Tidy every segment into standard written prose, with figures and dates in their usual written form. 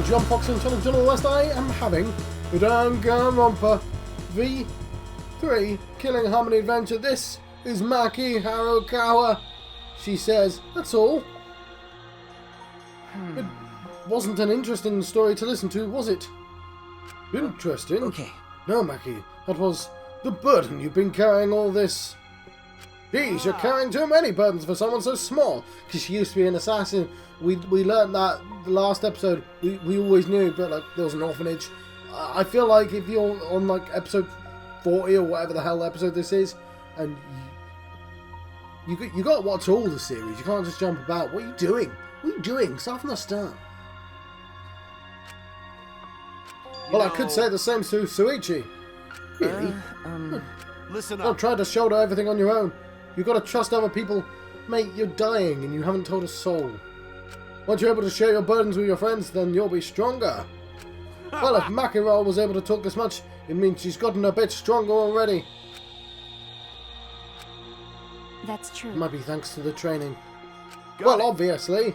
John Fox and Channel West. I am having the Danganronpa V3 Killing Harmony Adventure. This is Maki Harukawa. She says, that's all. It wasn't an interesting story to listen to, was it? Interesting? Okay. No, Maki, that was the burden you've been carrying all this. Geez, you're carrying too many burdens for someone so small. Because she used to be an assassin. We learned that the last episode. We always knew, but like there was an orphanage. I feel like if you're on like episode 40 or whatever the hell episode this is, and you got to watch all the series. You can't just jump about. What are you doing? What are you doing? Start from the start. Well, I could say the same to Suichi. Really? Listen up. Don't try to shoulder everything on your own. You've got to trust other people. Mate, you're dying and you haven't told a soul. Once you're able to share your burdens with your friends, then you'll be stronger. Well, if Makiro was able to talk this much, it means she's gotten a bit stronger already. That's true. It might be thanks to the training. Obviously.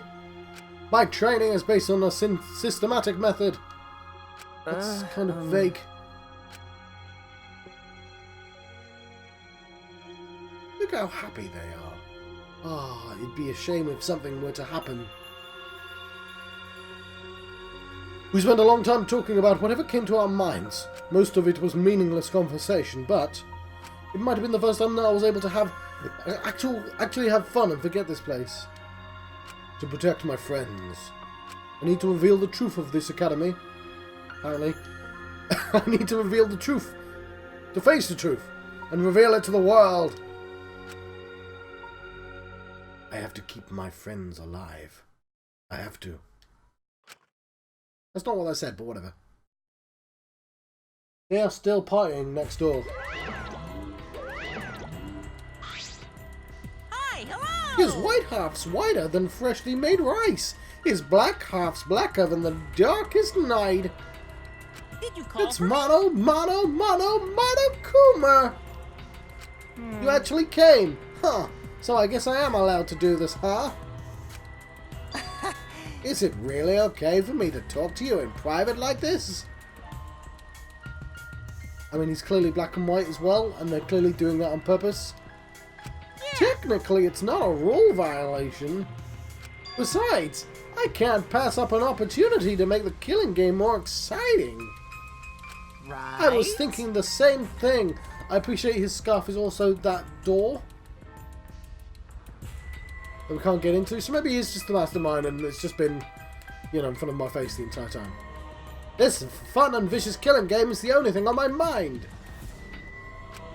My training is based on a systematic method. That's kind of vague. Look how happy they are. Ah, it'd be a shame if something were to happen. We spent a long time talking about whatever came to our minds. Most of it was meaningless conversation, but it might have been the first time that I was able to have actually have fun and forget this place. To protect my friends. I need to reveal the truth of this academy. Apparently. I need to reveal the truth. To face the truth. And reveal it to the world. I have to keep my friends alive. I have to. That's not what I said, but whatever. They are still partying next door. Hi, hello! His white half's whiter than freshly made rice. His black half's blacker than the darkest night. Did you call It's for Monokuma. You actually came. Huh. So I guess I am allowed to do this, huh? Is it really okay for me to talk to you in private like this? I mean, he's clearly black and white as well, and they're clearly doing that on purpose. Yeah. Technically, it's not a rule violation. Besides, I can't pass up an opportunity to make the killing game more exciting. Right. I was thinking the same thing. I appreciate his scarf is also that door that we can't get into, so maybe he's just the mastermind and it's just been, you know, in front of my face the entire time. This fun and vicious killing game is the only thing on my mind.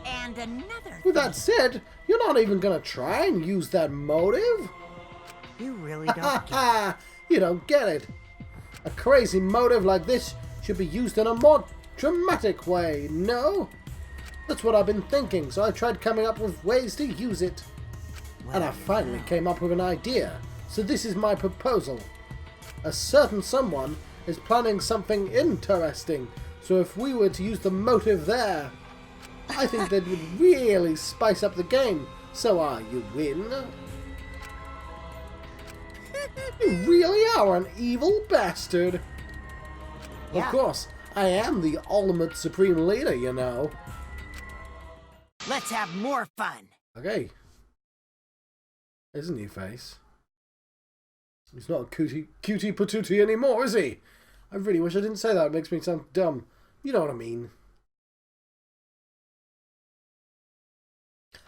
And another With that said, you're not even gonna try and use that motive? You really don't Ha! You don't get it. A crazy motive like this should be used in a more dramatic way, no? That's what I've been thinking, so I tried coming up with ways to use it. And I finally came up with an idea. So this is my proposal. A certain someone is planning something interesting. So if we were to use the motive there, I think that would really spice up the game. So you win. You really are an evil bastard. Yeah. Of course, I am the ultimate supreme leader, you know. Let's have more fun. Okay. There's a new face. He's not a cutie patootie anymore, is he? I really wish I didn't say that. It makes me sound dumb. You know what I mean.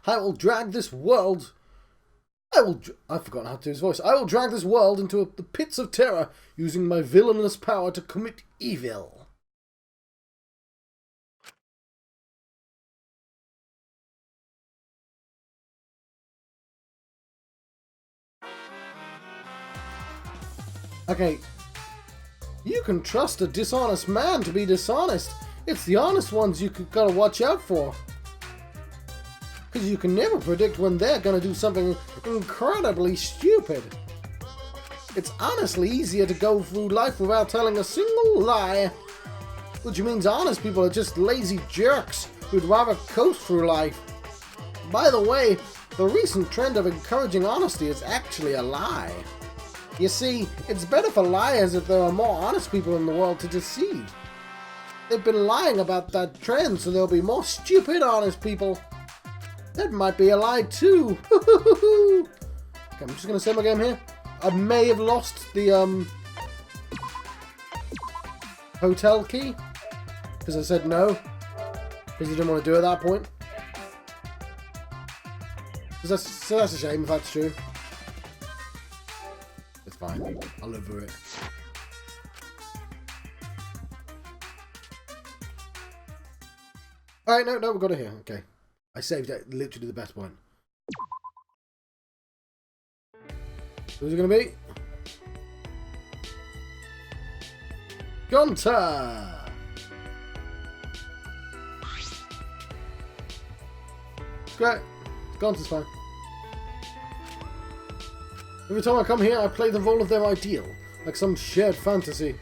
I will drag this world... I've forgotten how to do his voice. I will drag this world into the pits of terror using my villainous power to commit evil. Okay, you can trust a dishonest man to be dishonest. It's the honest ones you gotta watch out for. Because you can never predict when they're gonna do something incredibly stupid. It's honestly easier to go through life without telling a single lie. Which means honest people are just lazy jerks who'd rather coast through life. By the way, the recent trend of encouraging honesty is actually a lie. You see, it's better for liars if there are more honest people in the world to deceive. They've been lying about that trend, so there'll be more stupid honest people. That might be a lie too. Okay, I'm just gonna save my game here. I may have lost the hotel key because I said no because you didn't want to do it at that point. So that's a shame if that's true. It's fine. I'll live through it. Alright, no, we got it here. Okay. I saved it literally the best point. Who's it going to be? Gonta! Great. Gonta's fine. Every time I come here, I play the role of their ideal, like some shared fantasy.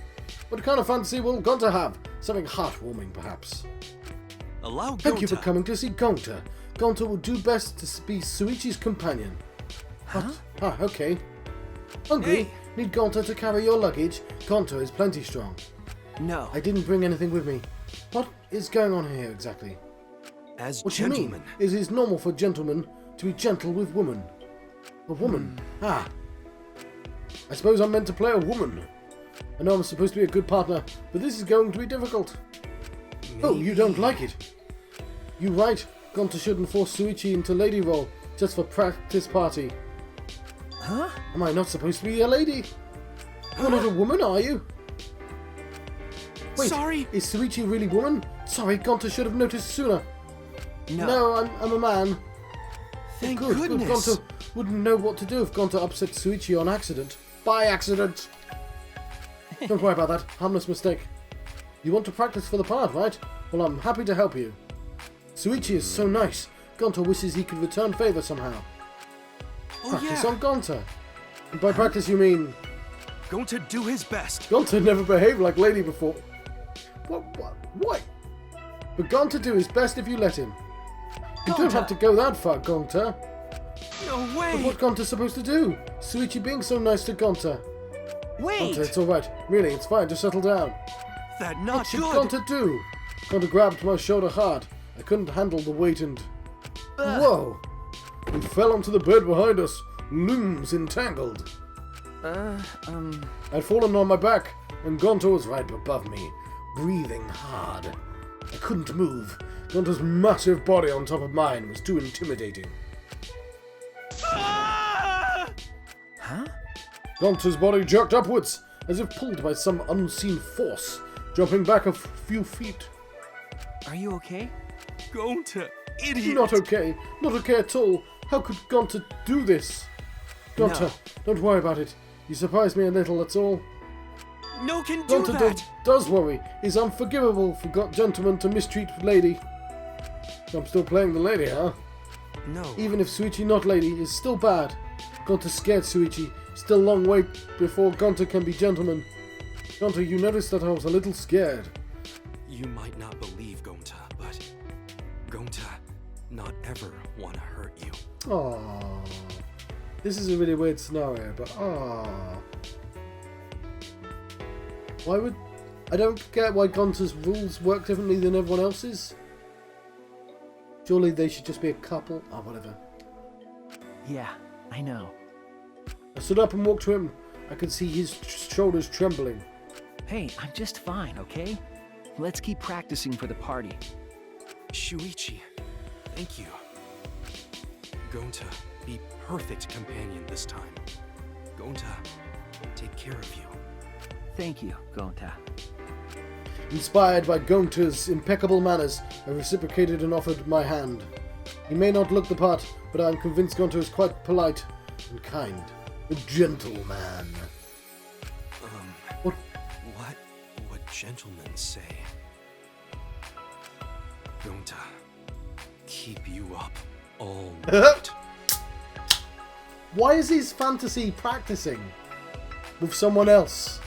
What kind of fantasy will Gonta have? Something heartwarming, perhaps. Allow Gonta. Thank you for coming to see Gonta. Gonta will do best to be Suichi's companion. Huh? Ah, okay. Hungry? Hey. Need Gonta to carry your luggage? Gonta is plenty strong. No. I didn't bring anything with me. What is going on here exactly? As What gentlemen. do you mean? It is normal for gentlemen to be gentle with women. A woman? Ah. I suppose I'm meant to play a woman. I know I'm supposed to be a good partner, but this is going to be difficult. Oh, you don't like it? You right. Gonta shouldn't force Suichi into lady role just for practice party. Huh? Am I not supposed to be a lady? You're not a woman, are you? Wait, Sorry. is Suichi really woman? Sorry, Gonta should have noticed sooner. No. No, I'm a man. Thank Good. goodness. Gonta wouldn't know what to do if Gonta upset Suichi on accident. By accident! Don't worry about that. Harmless mistake. You want to practice for the part, right? Well, I'm happy to help you. Suichi is so nice. Gonta wishes he could return favour somehow. Oh, Practice yeah. on Gonta. And by practice you mean... Going to do his best. Gonta never behaved like lady before. What? But Gonta do his best if you let him. You don't Gonta. have to go that far, Gonta. No way. But what Gonta's supposed to do? Suichi being so nice to Gonta. Wait. Gonta, it's alright. Really, it's fine. Just settle down. That not What should good. Gonta do? Gonta grabbed my shoulder hard. I couldn't handle the weight and... Whoa! We fell onto the bed behind us. Looms entangled. I'd fallen on my back, and Gonta was right above me, breathing hard. I couldn't move. Gonta's massive body on top of mine was too intimidating. Ah! Huh? Gonta's body jerked upwards, as if pulled by some unseen force, jumping back a few feet. Are you okay? Gonta, idiot. Not okay. Not okay at all. How could Gonta do this? Gonta, No. don't worry about it. You surprised me a little, that's all. No can do Gonta that. does worry. It's unforgivable for gentlemen to mistreat lady. I'm still playing the lady, huh? No. Even if Suichi not lady is still bad. Gonta scared Suichi. Still long way before Gonta can be gentleman. Gonta, you noticed that I was a little scared. You might not believe Gonta, but Gonta not ever want to hurt you. Aww. This is a really weird scenario, but aww. Why would... I don't get why Gonta's rules work differently than everyone else's. Surely they should just be a couple. Oh, whatever. Yeah, I know. I stood up and walked to him. I could see his shoulders trembling. Hey, I'm just fine, okay? Let's keep practicing for the party. Shuichi, thank you. Gonta, be perfect companion this time. Gonta, take care of you. Thank you, Gonta. Inspired by Gonta's impeccable manners, I reciprocated and offered my hand. He may not look the part, but I am convinced Gonta is quite polite and kind. A gentleman. What? What would gentlemen say? Gonta, keep you up all night. Why is his fantasy practicing with someone else?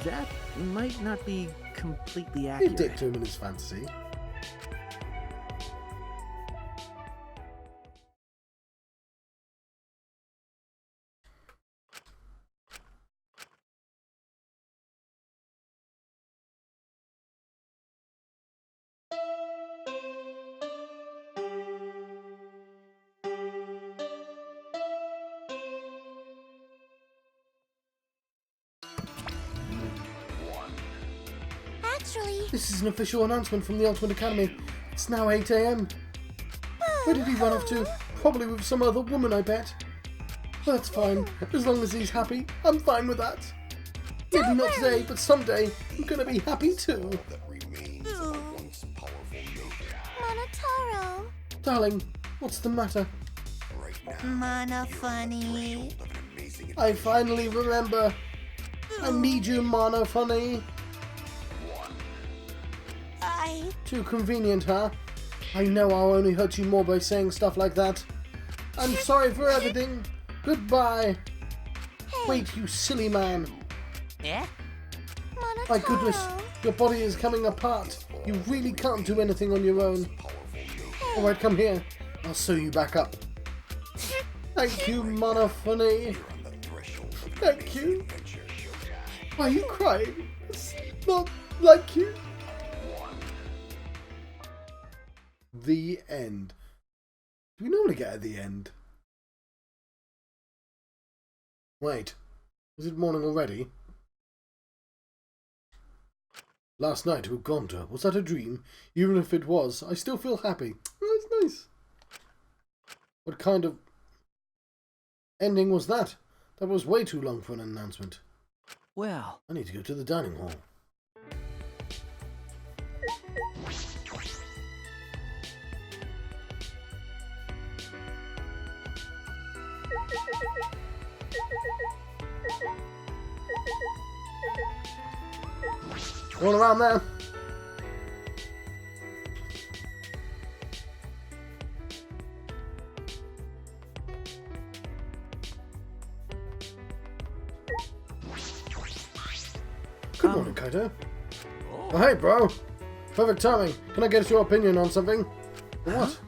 That might not be completely Be a accurate. dick to him in his fantasy. This is an official announcement from the Ultimate Academy. It's now 8 AM. Where did he run off to? Probably with some other woman, I bet. That's fine. As long as he's happy, I'm fine with that. Maybe not today, but someday I'm gonna be happy too. Monotaro. Darling, what's the matter? Mana funny. I finally remember. I need you, Mana Funny. Too convenient, huh? I know I'll only hurt you more by saying stuff like that. I'm sorry for everything. Goodbye. Wait, you silly man. Yeah? My goodness, your body is coming apart. You really can't do anything on your own. Alright, come here. I'll sew you back up. Thank you, Mana Funny. Thank you. Why are you crying? It's not like you. The end. Do we normally get at the end? Wait. Is it morning already? Last night with Gonta. Was that a dream? Even if it was, I still feel happy. Oh, that's nice. What kind of ending was that? That was way too long for an announcement. Well, I need to go to the dining hall. Going around there. Good morning, Kaito. Oh, hey, bro. Perfect timing. Can I get your opinion on something? What?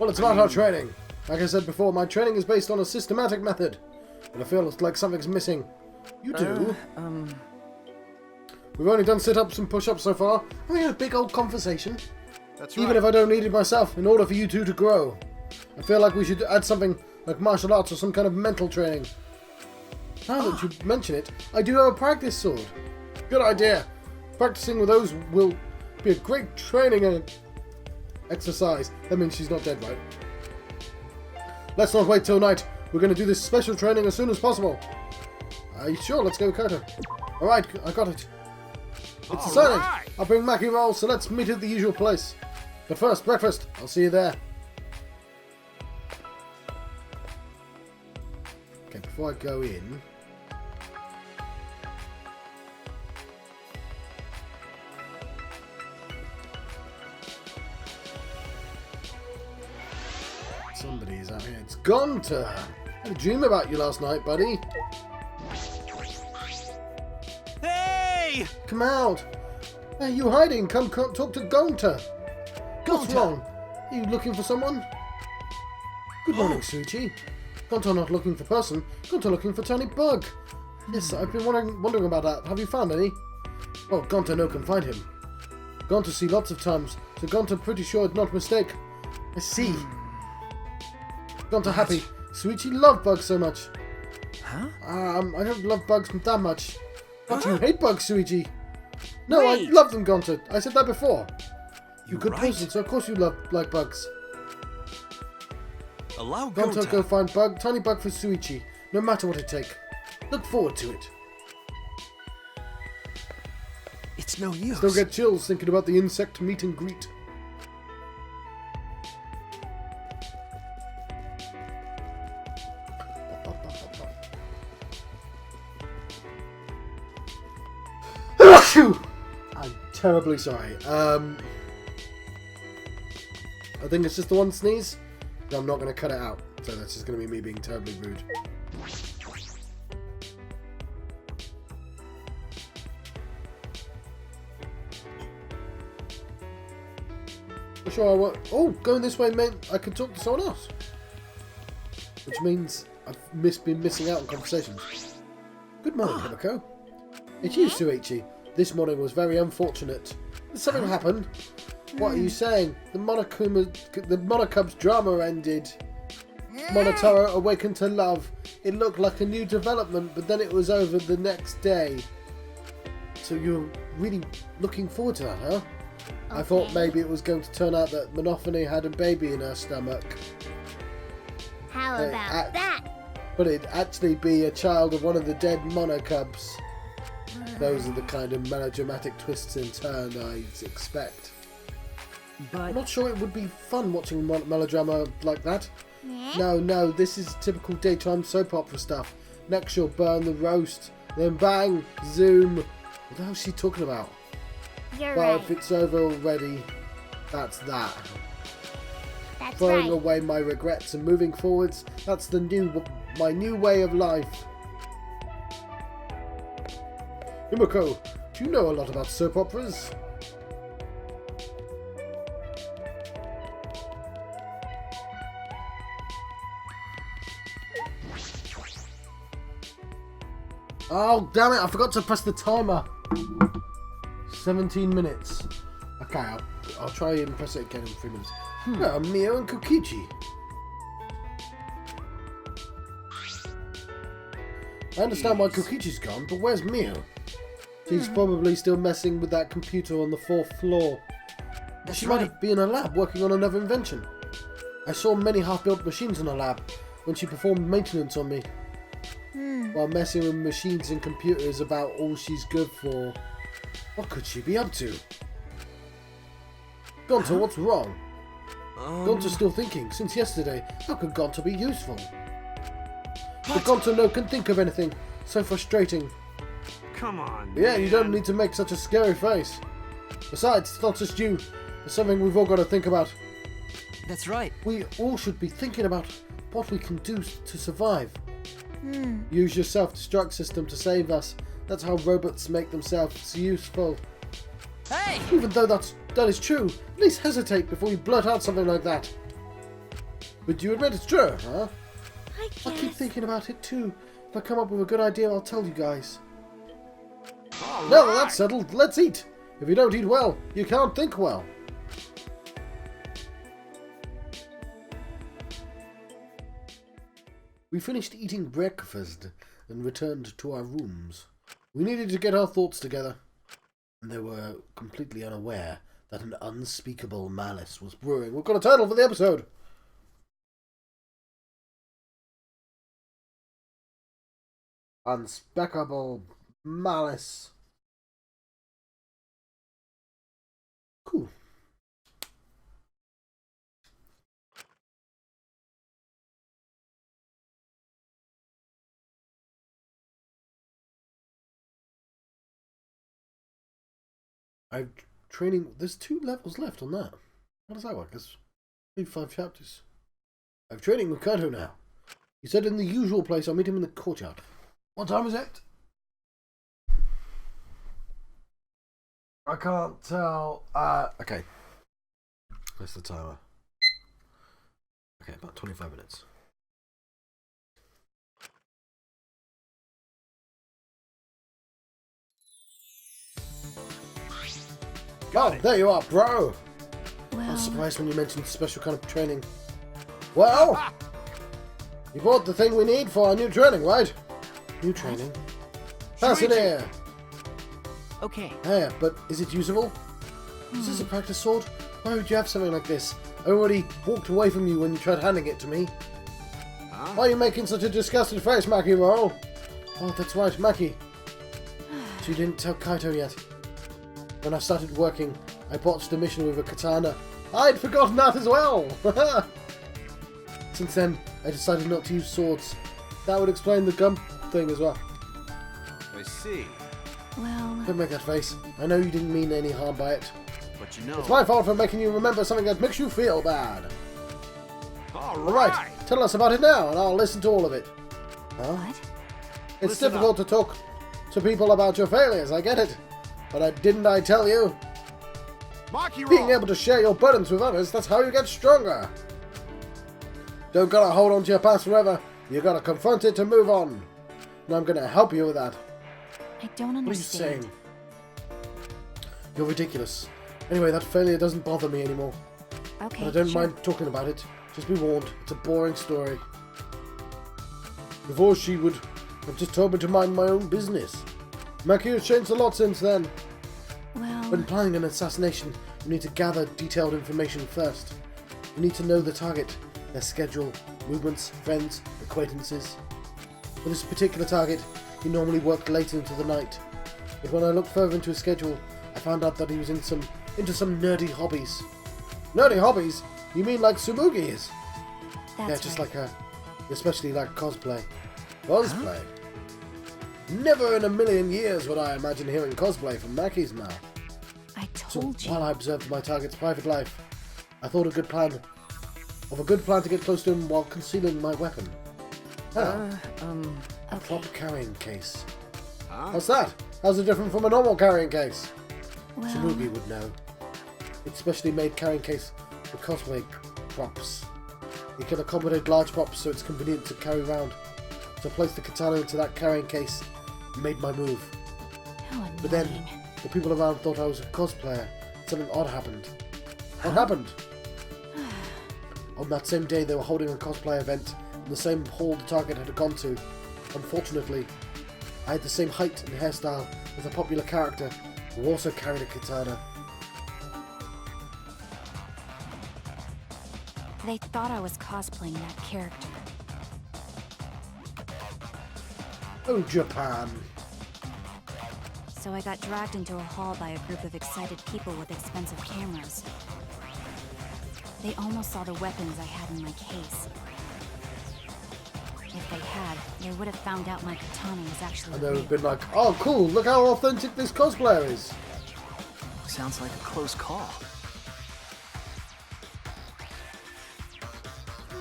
Well, it's about our training. Like I said before, my training is based on a systematic method. But I feel like something's missing. You do? We've only done sit-ups and push-ups so far. We had a big old conversation. That's right. Even if I don't need it myself, in order for you two to grow. I feel like we should add something like martial arts or some kind of mental training. Now that you mention it, I do have a practice sword. Good idea. Practicing with those will be a great training exercise. That means she's not dead, right? Let's not wait till night. We're going to do this special training as soon as possible. Are you sure? Let's go, Kaito. Alright, I got it. It's decided. Right. I'll bring Maki roll, so let's meet at the usual place. But first, breakfast. I'll see you there. Okay, before I go in... Somebody is out here. It's Gonta. I had a dream about you last night, buddy. Hey! Come out. Hey, you hiding? Come talk to Gonta. What's wrong? Are you looking for someone? Good morning, Suichi. Gonta not looking for person. Gonta looking for tiny bug. Yes, I've been wondering about that. Have you found any? Well, Gonta no can find him. Gonta see lots of times, so Gonta pretty sure it's not a mistake. I see. Gonta happy. Suichi love bugs so much. huh? I don't love bugs that much. But you hate bugs, Suichi. No, Wait. I love them, Gonta. I said that before. You're a good right. person, so of course you like bugs. Allow Gonta Gonta. go find tiny bug for Suichi, no matter what it take. Look forward to it. It's no use. Still get chills thinking about the insect meet and greet. I'm terribly sorry. I think it's just the one sneeze. I'm not going to cut it out. So that's just going to be me being terribly rude. For sure I won't. Oh, going this way meant I could talk to someone else. Which means I've been missing out on conversations. Good morning, Himiko. It's you, Suichi. This morning was very unfortunate. Did something happen? What are you saying? The Monokub's drama ended. Monotaro awakened to love. It looked like a new development, but then it was over the next day. So you're really looking forward to that, huh? I thought maybe it was going to turn out that Monophony had a baby in her stomach. How about that? But it'd actually be a child of one of the dead Monokubs. Those are the kind of melodramatic twists and turns I expect. But I'm not sure it would be fun watching melodrama like that. Yeah? No, this is typical daytime soap opera stuff. Next she'll burn the roast, then bang, zoom. What the hell is she talking about? You're Well, right. if it's over already, that's that. That's Throwing right. away my regrets and moving forwards, that's my new way of life. Himiko, do you know a lot about soap operas? Oh, damn it, I forgot to press the timer. 17 minutes. Okay, I'll try and press it again in 3 minutes. Oh, Mio and Kokichi. I understand why Kokichi's gone, but where's Mio? She's probably still messing with that computer on the 4th floor. She might have been in a lab working on another invention. I saw many half-built machines in her lab when she performed maintenance on me. While messing with machines and computers about all she's good for. What could she be up to? Gonta, what's wrong? Gonta's still thinking. Since yesterday, how could Gonta be useful? But Gonta no can think of anything. So frustrating. Come on. Yeah, you man. don't need to make such a scary face. Besides, it's not just you. It's something we've all got to think about. that's right. We all should be thinking about what we can do to survive. Use your self-destruct system to save us. That's how robots make themselves useful. Hey! Even though that is true, at least hesitate before you blurt out something like that. But you admit it's true, huh? I I keep guess. thinking about it too. If I come up with a good idea, I'll tell you guys. All Now right. that's settled, let's eat. If you don't eat well, you can't think well. We finished eating breakfast and returned to our rooms. We needed to get our thoughts together, and they were completely unaware that an unspeakable malice was brewing. We've got a title for the episode. Unspeakable malice. Cool. I'm training. There's 2 levels left on that. How does that work? There's 5 chapters. I'm training with Kato now. He said in the usual place. I'll meet him in the courtyard. What time is it? I can't tell. Okay. That's the timer. Okay, about 25 minutes. Oh, there you are, bro. I was Well, surprised when you mentioned special kind of training. Well, you bought the thing we need for our new training, right? New training. Pass it here. Okay. Yeah, but is it usable? Is this a practice sword? Why would you have something like this? I already walked away from you when you tried handing it to me. Huh? Why are you making such a disgusted face, Maki Roll? Oh, that's right, Maki. So you didn't tell Kaito yet. When I started working, I botched a mission with a katana. I'd forgotten that as well! Since then, I decided not to use swords. That would explain the gum thing as well. I see. well, Don't make that face. I know you didn't mean any harm by it. But you know. It's my fault for making you remember something that makes you feel bad. All Alright, right. tell us about it now, and I'll listen to all of it. Huh? what? It's Listen difficult to talk to people about your failures, I get it. But didn't I tell you? Maki Being roll. able to share your burdens with others, that's how you get stronger. Don't gotta hold on to your past forever. You gotta confront it to move on. And I'm gonna help you with that. I don't What are you understand. saying? You're ridiculous. Anyway, that failure doesn't bother me anymore. Okay, But I don't sure. mind talking about it. Just be warned, it's a boring story. Before she would have just told me to mind my own business. Maki has changed a lot since then. Well, When planning an assassination, you need to gather detailed information first. You need to know the target, their schedule, movements, friends, acquaintances. For this particular target, he normally worked late into the night. But when I looked further into his schedule, I found out that he was into some nerdy hobbies. Nerdy hobbies? You mean like Tsumugi is? that's Yeah, just right. like her. Especially like cosplay. Cosplay? Never in a million years would I imagine hearing cosplay from Maki's mouth. I So told you. while I observed my target's private life, I thought of a good plan to get close to him while concealing my weapon. How? A Okay. prop carrying case. Huh? What's that? How's it different from a normal carrying case? Well, Tsumugi would know. It's specially made carrying case for cosplay props. It can accommodate large props, so it's convenient to carry around. So I placed the katana into that carrying case and made my move. how annoying. But then, the people around thought I was a cosplayer. Something odd happened. What happened? On that same day, they were holding a cosplay event in the same hall the target had gone to. Unfortunately, I had the same height and hairstyle as a popular character who also carried a katana. They thought I was cosplaying that character. Oh, Japan. So I got dragged into a hall by a group of excited people with expensive cameras. They almost saw the weapons I had in my case. If they had, they would have found out my katana was actually And they would real. have been like, oh cool, look how authentic this cosplayer is. Sounds like a close call.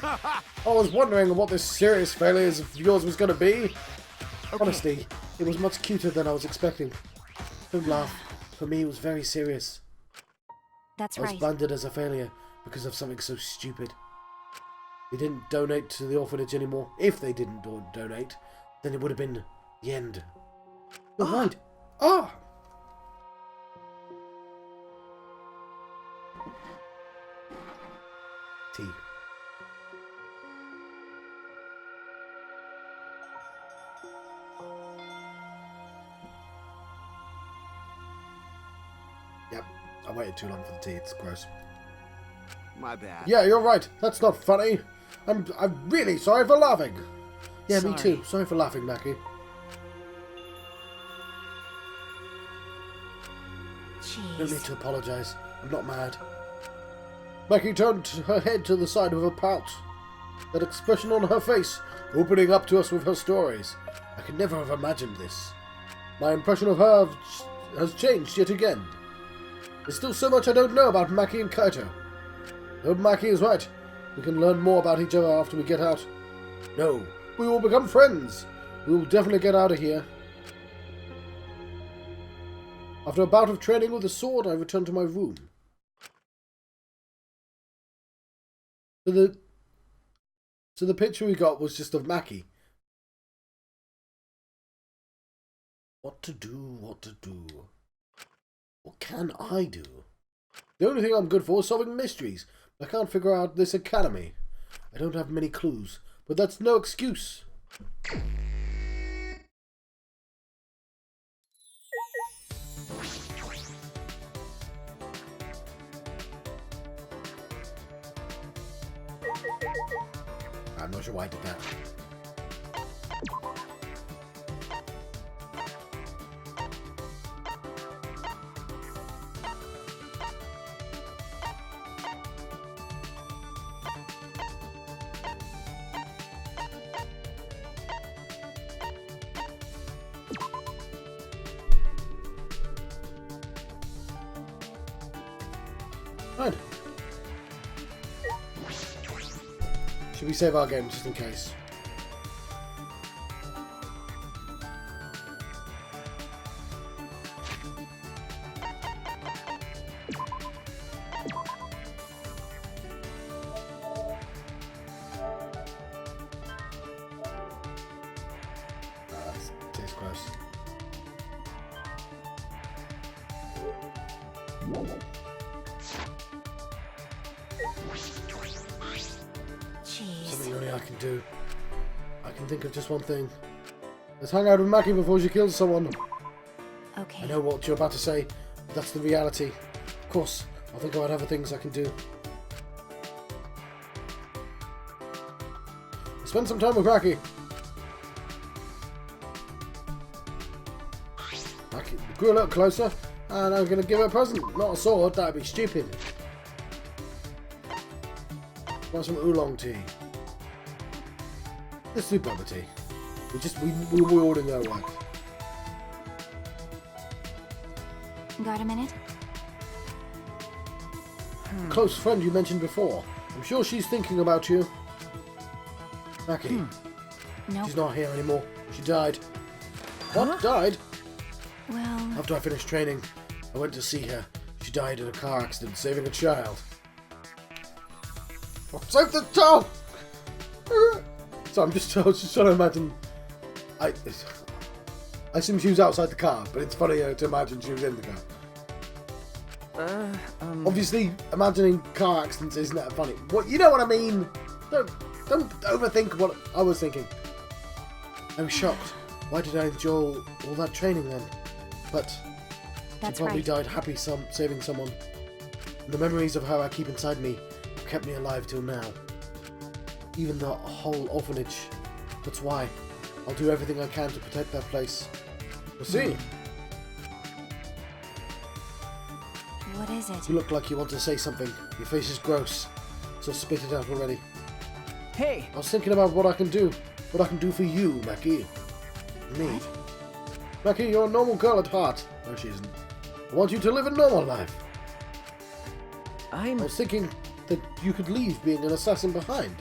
I was wondering what this serious failure of yours was going to be. Honestly, it was much cuter than I was expecting. Don't laugh. For me, it was very serious. That's I was right. branded as a failure because of something so stupid. They didn't donate to the orphanage anymore. If they didn't donate, then it would have been the end. You're right. Ah! Tea. Yep, I waited too long for the tea. It's gross. My bad. Yeah, you're right. That's not funny. I'm really sorry for laughing. Yeah, me Sorry. too. Sorry for laughing, Maki. No need Jeez. to apologise. I'm not mad. Maki turned her head to the side with a pout. That expression on her face, opening up to us with her stories. I could never have imagined this. My impression of her has changed yet again. There's still so much I don't know about Maki and Kaito. I hope Maki is right. We can learn more about each other after we get out. No, we will become friends. We will definitely get out of here. After a bout of training with the sword, I returned to my room. So the picture we got was just of Maki. What to do, what to do. What can I do? The only thing I'm good for is solving mysteries. I can't figure out this academy. I don't have many clues, but that's no excuse. I'm not sure why I did that. Fine. Should we save our game just in case? Tastes gross. Jeez. Something only I can do. I can think of just one thing. Let's hang out with Maki before she kills someone. Okay. I know what you're about to say, but that's the reality. Of course, I'll think about other things I can do. Spend some time with Maki. Maki grew a little closer, and I'm going to give her a present. Not a sword, that'd be stupid. Want some oolong tea. Let's do bubble tea. We already know what. Got a minute? Close friend you mentioned before. I'm sure she's thinking about you. Maki. Nope. She's not here anymore. She died. What? Died? Well... After I finished training, I went to see her. She died in a car accident, saving a child. Oh, save the child! So I was just trying to imagine... I assume she was outside the car, but it's funnier to imagine she was in the car. Obviously, imagining car accidents isn't that funny. What, you know what I mean? Don't overthink what I was thinking. I was shocked. Why did I enjoy all that training then? But That's she probably right. died happy saving someone. And the memories of her I keep inside me have kept me alive till now. Even the whole orphanage. That's why I'll do everything I can to protect that place. We'll see. What is it? You look like you want to say something. Your face is gross. So spit it out already. Hey! I was thinking about what I can do. What I can do for you, Maki. Me. Maki, you're a normal girl at heart. No, she isn't. I want you to live a normal life. I was thinking that you could leave being an assassin behind.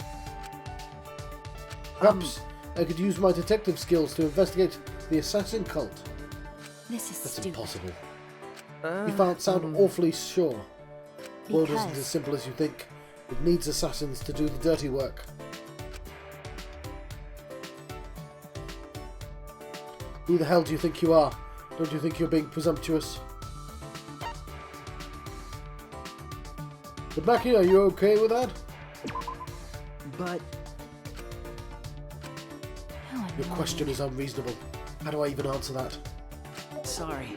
Perhaps I could use my detective skills to investigate the assassin cult. This is That's stupid. impossible. You sound awfully sure. The world isn't Because- as simple as you think. It needs assassins to do the dirty work. Who the hell do you think you are? Don't you think you're being presumptuous? But Maki, are you okay with that? But... How Your annoying. question is unreasonable. How do I even answer that? sorry.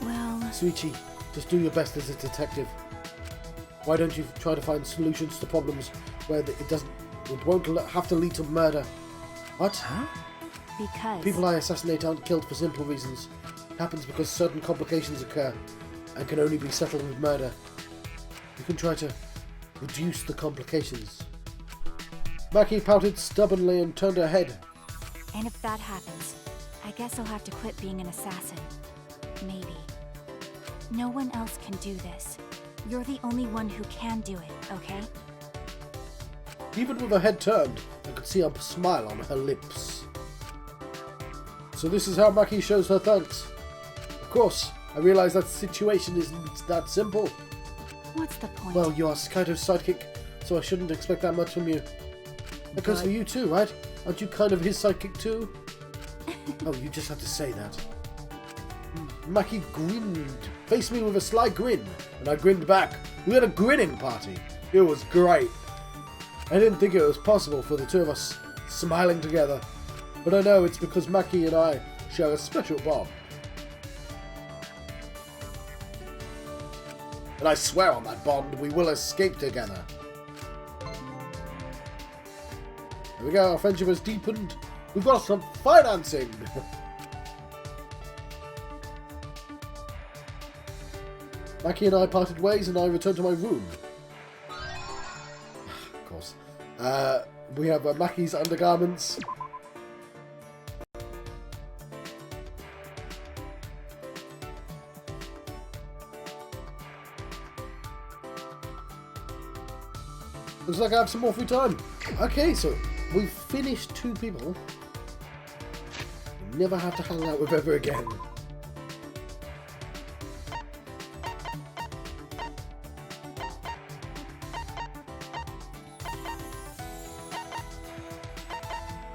Well... Suichi, just do your best as a detective. Why don't you try to find solutions to problems where it won't have to lead to murder? What? Huh? Because... People I assassinate aren't killed for simple reasons. It happens because certain complications occur and can only be settled with murder. You can try to reduce the complications. Maki pouted stubbornly and turned her head. And if that happens, I guess I'll have to quit being an assassin. Maybe. No one else can do this. You're the only one who can do it, okay? Even with her head turned, I could see a smile on her lips. So this is how Maki shows her thanks. Of course, I realize that the situation isn't that simple. What's the point? Well, you are Kaito's sidekick, so I shouldn't expect that much from you. That goes for you too, right? Aren't you kind of his sidekick too? Oh, you just had to say that. Maki grinned, faced me with a sly grin, and I grinned back. We had a grinning party. It was great. I didn't think it was possible for the two of us smiling together, but I know it's because Maki and I share a special bond. And I swear on that bond, we will escape together. There we go, our friendship has deepened. We've got some financing. Maki and I parted ways and I returned to my room. Of course. We have Maki's undergarments. Looks like I have some more free time. Okay, so we've finished 2 people. We never have to hang out with ever again.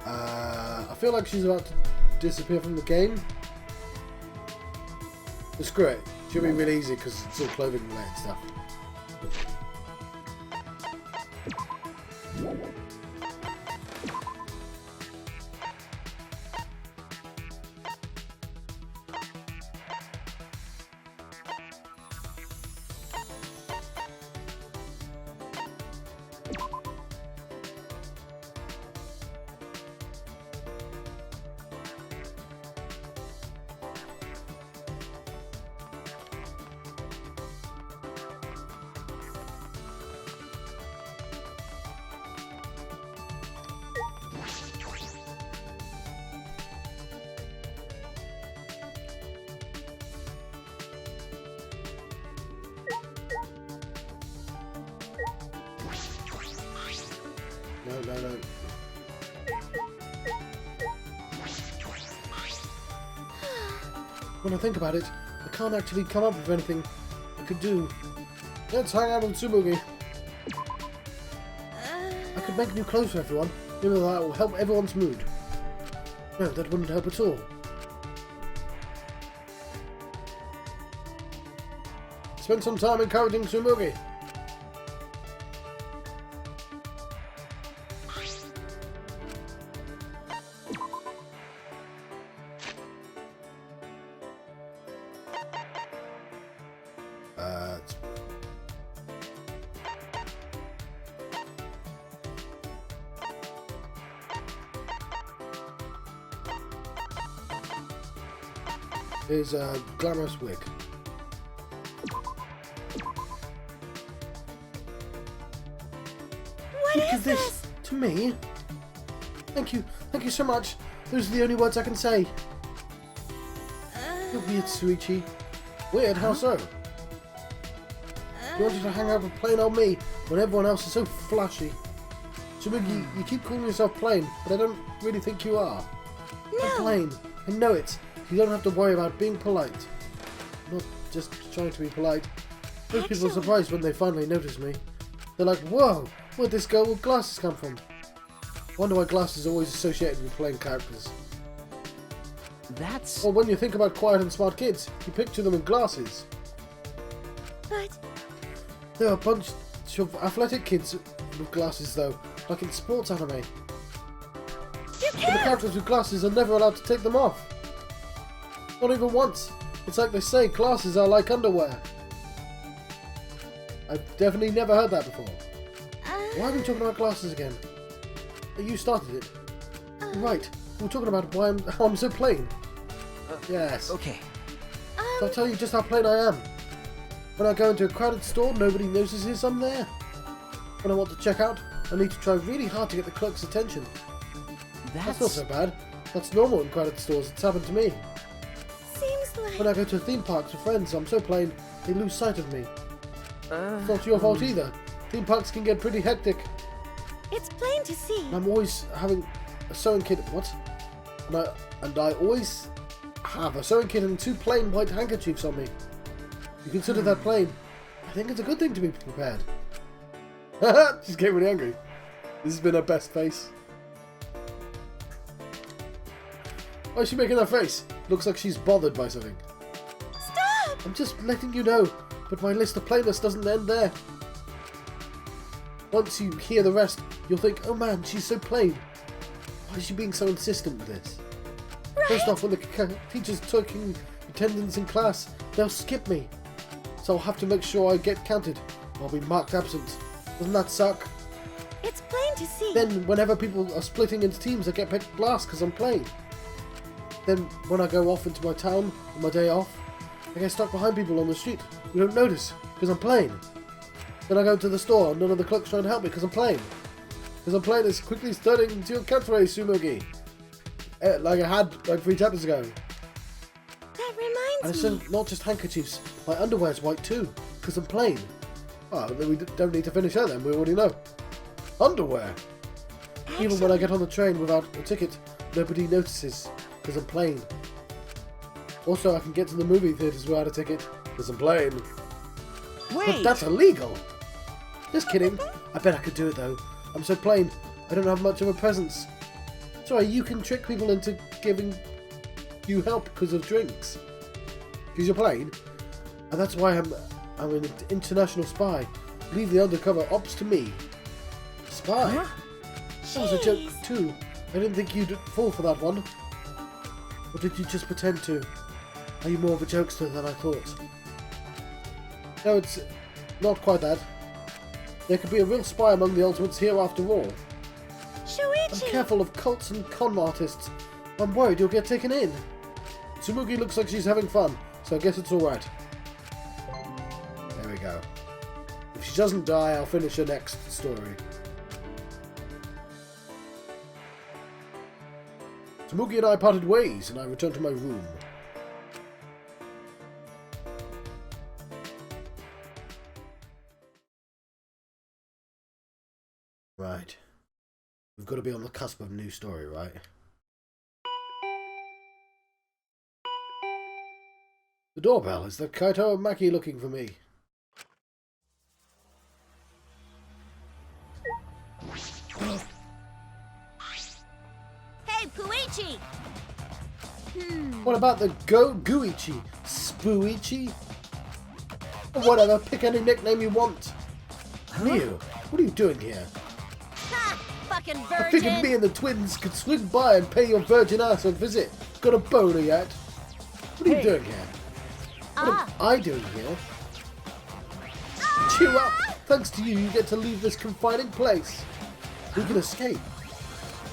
I feel like she's about to disappear from the game. But screw it. Should be really easy because it's all clothing related stuff. No, no, no. When I think about it, I can't actually come up with anything I could do. Let's hang out with Tsumugi. I could make new clothes for everyone. Maybe that will help everyone's mood. No, that wouldn't help at all. Spend some time encouraging Tsumugi. Here's a glamorous wig. Look at this! To me? Thank you so much. Those are the only words I can say. You're weird, Suichi. Weird? How so? You wanted to hang out with plain old me when everyone else is so flashy. Tsumugi, you keep calling yourself plain, but I don't really think you are. No. I'm plain. I know it. You don't have to worry about being polite. I'm not just trying to be polite. Most people are surprised when they finally notice me. They're like, whoa, where'd this girl with glasses come from? I wonder why glasses are always associated with plain characters. That's... Well, when you think about quiet and smart kids, you picture them in glasses. But There are a bunch of athletic kids with glasses though, like in sports anime. you But the can't! characters with glasses are never allowed to take them off. Not even once. It's like they say glasses are like underwear. I've definitely never heard that before. Why are we talking about glasses again? You started it. Right. We're talking about how I'm so plain. Yes. Okay. So I'll tell you just how plain I am. When I go into a crowded store, nobody notices I'm there. When I want to check out, I need to try really hard to get the clerk's attention. That's not so bad. That's normal in crowded stores. It's happened to me. Seems like... When I go to theme parks with friends, I'm so plain, they lose sight of me. It's not your fault either. Theme parks can get pretty hectic. It's plain to see. And I'm always having a sewing kit. What? And I always have a sewing kit and 2 plain white handkerchiefs on me. You consider that plain? I think it's a good thing to be prepared. She's getting really angry. This has been her best face. Why is she making that face? Looks like she's bothered by something. Stop! I'm just letting you know, but my list of plainness doesn't end there. Once you hear the rest, you'll think, oh man, she's so plain. Why is she being so insistent with this? Right? First off, when the teacher's taking attendance in class, they'll skip me. So I'll have to make sure I get counted. I'll be marked absent. Doesn't that suck? It's plain to see. Then, whenever people are splitting into teams, I get picked last because I'm plain. Then, when I go off into my town on my day off, I get stuck behind people on the street who don't notice because I'm plain. Then I go to the store and none of the clerks trying to help me because I'm plain. Because I'm plain is quickly turning into your catchphrase, Tsumugi. Like I had like 3 chapters ago. That And reminds it's me. not just handkerchiefs. My underwear's white too, because I'm plain. Oh, then we don't need to finish that then, we already know. Underwear! Even when I get on the train without a ticket, nobody notices, because I'm plain. Also, I can get to the movie theatres without a ticket, because I'm plain. But Wait! that's illegal! Just kidding. I bet I could do it though. I'm so plain, I don't have much of a presence. Sorry, you can trick people into giving you help because of drinks. Because you're plain. And that's why I'm an international spy. Leave the undercover ops to me. Spy? Huh? That was a joke Jeez. too. I didn't think you'd fall for that one. Or did you just pretend to? Are you more of a jokester than I thought? No, it's not quite that. There could be a real spy among the Ultimates here after all. I'm Shuichi! careful of cults and con artists. I'm worried you'll get taken in. Tsumugi looks like she's having fun, so I guess it's alright. There we go. If she doesn't die, I'll finish her next story. Tsumugi and I parted ways, and I returned to my room. Right. We've got to be on the cusp of a new story, right? The doorbell. Is that Kaito or Maki looking for me? Hey, Puichi! What about the Guichi? Spooichi? Or whatever, pick any nickname you want. Miu, what are you doing here? Ha! Fucking virgin! I figured me and the twins could swing by and pay your virgin ass a visit. Got a boner yet? What are you doing here? What am I doing here? Cheer up! Thanks to you, you get to leave this confining place. We can escape.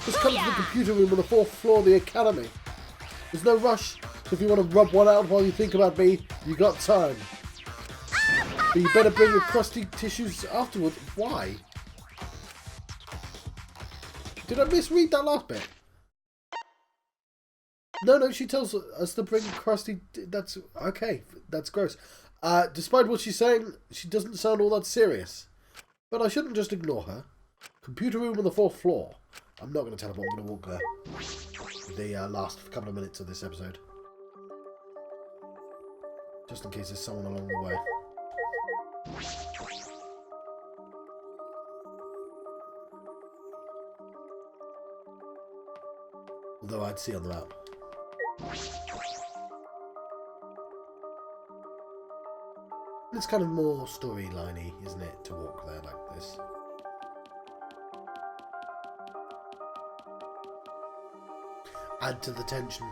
Just come to the computer room on the 4th floor of the academy. There's no rush, so if you want to rub one out while you think about me, you got time. But you better bring your crusty tissues afterwards. Why? Did I misread that last bit? No, she tells us to bring crusty... That's... Okay, that's gross. Despite what she's saying, she doesn't sound all that serious. But I shouldn't just ignore her. Computer room on the 4th floor. I'm not going to tell her, but I'm going to walk there. The last couple of minutes of this episode. Just in case there's someone along the way. Although I'd see on the map. It's kind of more storyline-y, isn't it, to walk there like this? Add to the tension.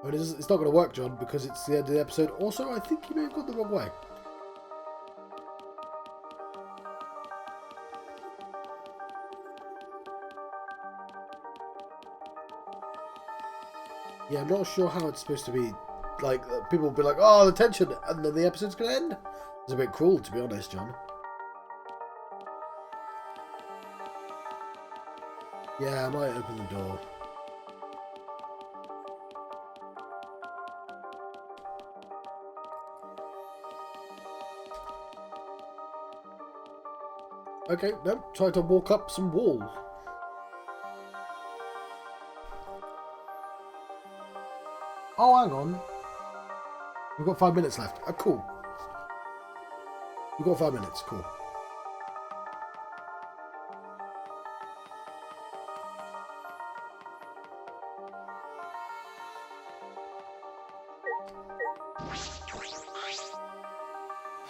I mean, it's not going to work, John, because it's the end of the episode. Also, I think you may have gone the wrong way. Yeah, I'm not sure how it's supposed to be. Like, people will be like, oh, the tension, and then the episode's going to end. It's a bit cruel, to be honest, John. Yeah, I might open the door. Okay, no, try to walk up some wall. Oh, hang on. We've got 5 minutes left. Oh, cool. We've got 5 minutes. Cool.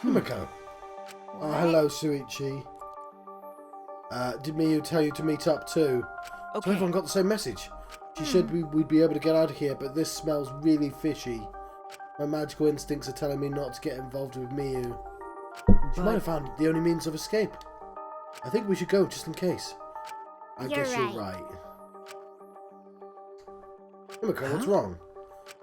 Himiko. Oh, hello, Suichi. Did Miyu tell you to meet up too? Okay. So everyone got the same message. She said we'd be able to get out of here, but this smells really fishy. My magical instincts are telling me not to get involved with Miyu. She might have found the only means of escape. I think we should go, just in case. I guess you're right. Himiko, what's wrong?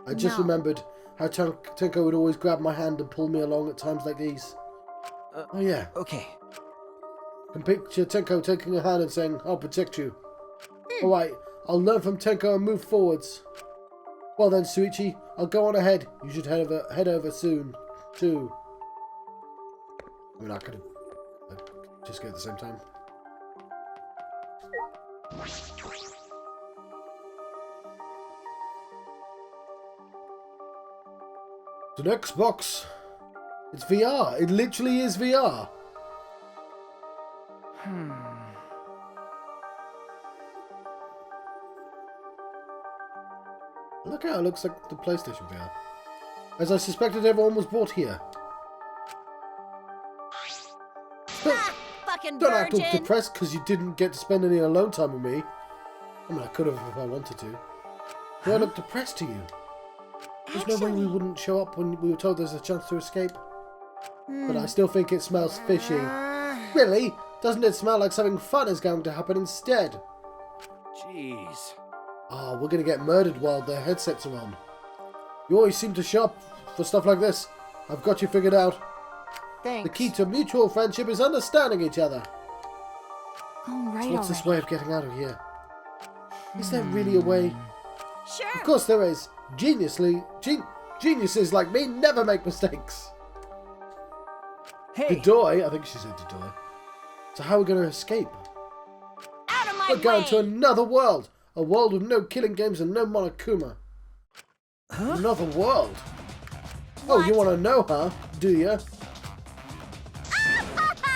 I just remembered how Tenko would always grab my hand and pull me along at times like these. Oh yeah. Okay. I can picture Tenko taking her hand and saying, I'll protect you. Alright, I'll learn from Tenko and move forwards. Well then, Suichi, I'll go on ahead. You should head over soon, too. I mean, I could just go at the same time. It's an Xbox. It's VR. It literally is VR. Look how it looks like the PlayStation VR. As I suspected, everyone was brought here. Fucking Don't act all virgin! depressed because you didn't get to spend any alone time with me. I mean, I could have if I wanted to. Do I look depressed to you? There's no way we wouldn't show up when we were told there's a chance to escape. But I still think it smells fishy. Really? Doesn't it smell like something fun is going to happen instead? Jeez. Ah, we're going to get murdered while their headsets are on. You always seem to show up for stuff like this. I've got you figured out. Thanks. The key to mutual friendship is understanding each other. Alright, So what's this way of getting out of here? Is there really a way? Sure. Of course there is. Geniuses like me never make mistakes. Hey. Dodoy, I think she said Dodoy. So how are we going to escape? Out of my We're going way! to another world. A world with no killing games and no Monokuma. Huh? Another world? Oh, you want to know, huh? Do you?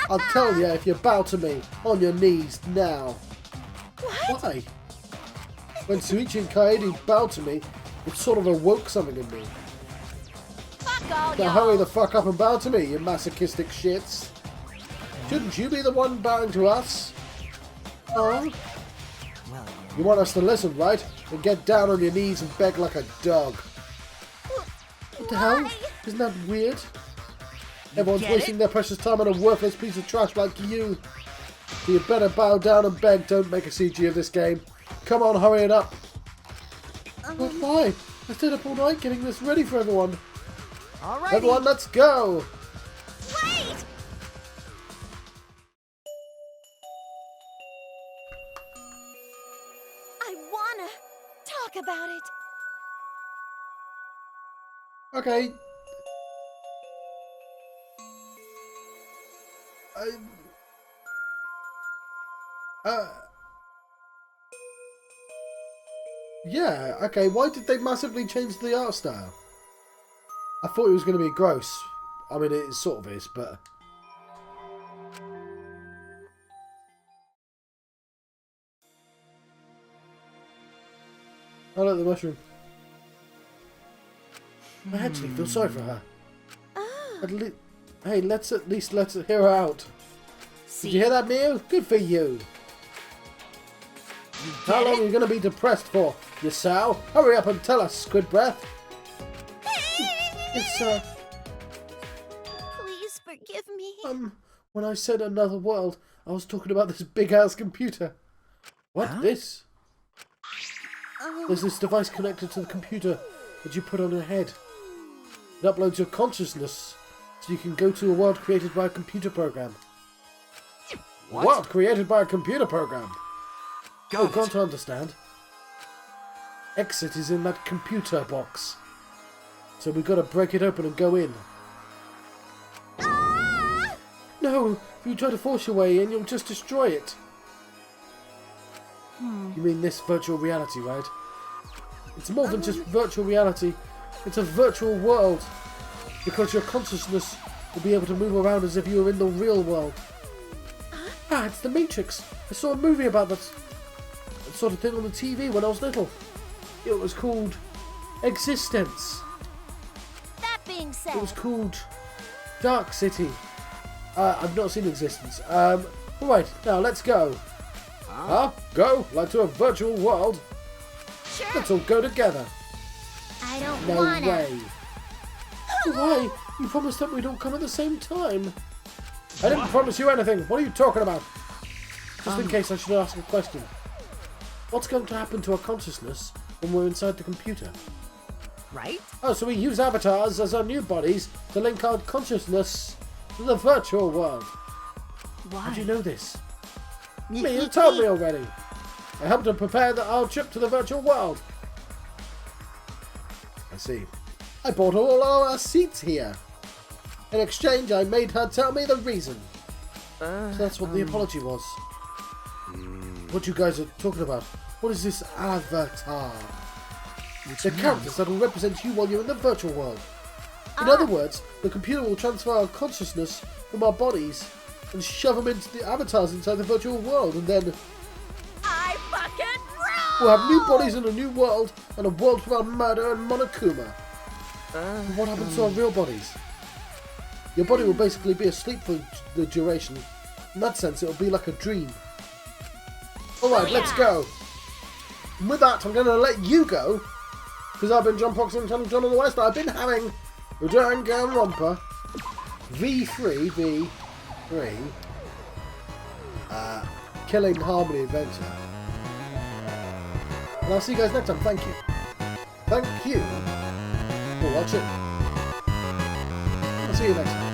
I'll tell you if you bow to me on your knees now. What? Why? When Suichi and Kaede bowed to me, it sort of awoke something in me. Fuck all Now y'all! hurry the fuck up and bow to me, you masochistic shits. Shouldn't you be the one bowing to us? Huh? Well, You want us to listen, right? And get down on your knees and beg like a dog. What the hell? Isn't that weird? Everyone's get wasting it? their precious time on a worthless piece of trash like you. So you better bow down and beg. Don't make a CG of this game. Come on, hurry it up. But why? I stayed up all night getting this ready for everyone. Alrighty. Everyone, let's go. Wait! I wanna talk about it. Okay. Yeah, okay, why did they massively change the art style? I thought it was going to be gross. I mean, it sort of is, but... I like the mushroom. I actually feel sorry for her. Hey, let's at least let her hear her out. Did you hear that, Mew? Good for you. How long are you going to be depressed for, you sow? Hurry up and tell us, Squid Breath. Yes, sir. Please forgive me. When I said another world, I was talking about this big-ass computer. What? Huh? This? There's this device connected to the computer that you put on your head. It uploads your consciousness, so you can go to a world created by a computer program. What? World created by a computer program? Got Can't it. I understand? Exit is in that computer box. So we've got to break it open and go in. No! If you try to force your way in, you'll just destroy it. You mean this virtual reality, right? It's more than just virtual reality. It's a virtual world. Because your consciousness will be able to move around as if you were in the real world. Ah, it's the Matrix. I saw a movie about that sort of thing on the TV when I was little. It was called Existence. That being said, It was called Dark City. I've not seen Existence. Alright, now let's go. Huh? Go? Like to a virtual world? sure. Let's all go together. I don't No wanna. way. Why? You promised that we'd all come at the same time. I didn't promise you anything. What are you talking about? Just in case I should ask a question. What's going to happen to our consciousness when we're inside the computer? right? Oh, so we use avatars as our new bodies to link our consciousness to the virtual world. Why? How do you know this? Me, you told me already. I helped her prepare our trip to the virtual world. I see. I bought all our seats here. In exchange, I made her tell me the reason. So that's what the apology was. What you guys are talking about? What is this avatar? The characters that will represent you while you're in the virtual world. In other words, the computer will transfer our consciousness from our bodies and shove them into the avatars inside the virtual world, and then I fucking rule! we'll have new bodies in a new world, and a world without murder and Monokuma. And what happens to our real bodies? Your body will basically be asleep for the duration. In that sense, it'll be like a dream. Alright, let's go. And with that, I'm going to let you go, because I've been John Pox and John of the West. I've been having Danganronpa V3 Killing Harmony Adventure. And I'll see you guys next time. Thank you. Thank you for watching. I'll see you next time.